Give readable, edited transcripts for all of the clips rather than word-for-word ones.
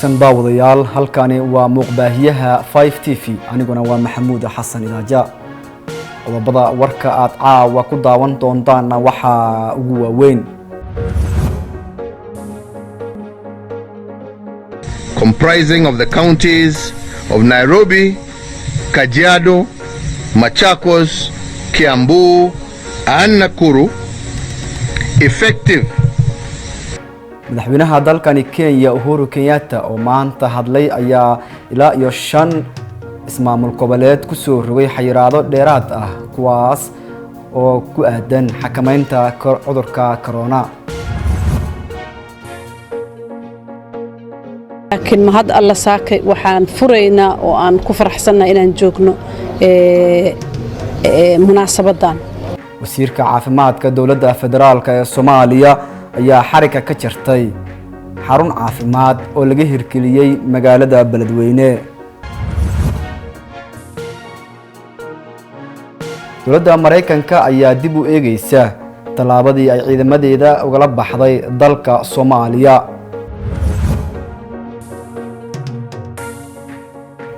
wanaagsan daawadayaal halkani waa muuqbaahiyaha 5TV aniguna waa Maxamuud Xasan Idaaja qodobada warka aad caawa ku daawan doontaan waxa ugu waaweyn comprising of the counties of Nairobi, Kajiado, Machakos, Kiambu and Nakuru effective. madaxweynaha dalkani Kenya Uhuru Kenyatta oo maanta hadlay ayaa ilaa iyo 5 ismaamul goboleed ku soo rogay xayiraado dheeraad ah kuwaas oo ku aadan xakamaynta cudurka corona. laakiin ma had alla saakay waxaan furaynaa oo aan ku faraxsanaa inaan joogno munaasabadan. wasiirka caafimaadka dawladda federaalka ee Soomaaliya ayaa xarika ka jirtay xarun caafimaad oo laga hirgeliyay magaalada Beledweyne. dawladda Mareykanka ayaa dib u eegaysa talaabadii ay ciidamadeeda uga baxday dalka Soomaaliya.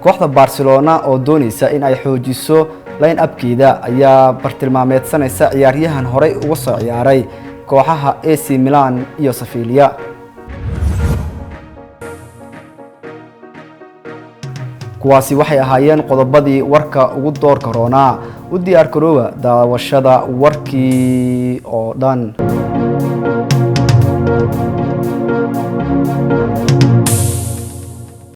kooxda Barcelona oo doonaysa in ay xoojiso line-up-keeda ayaa bartilmaameedsanaysa ciyaaryahan horey uga soo ciyaaray kooxaha AC Milan iyo Sevilla. kuwaasi waxay ahaayeen qodobadii warka ugu door corona u diyaar garooba daawashada warkii oo dhan.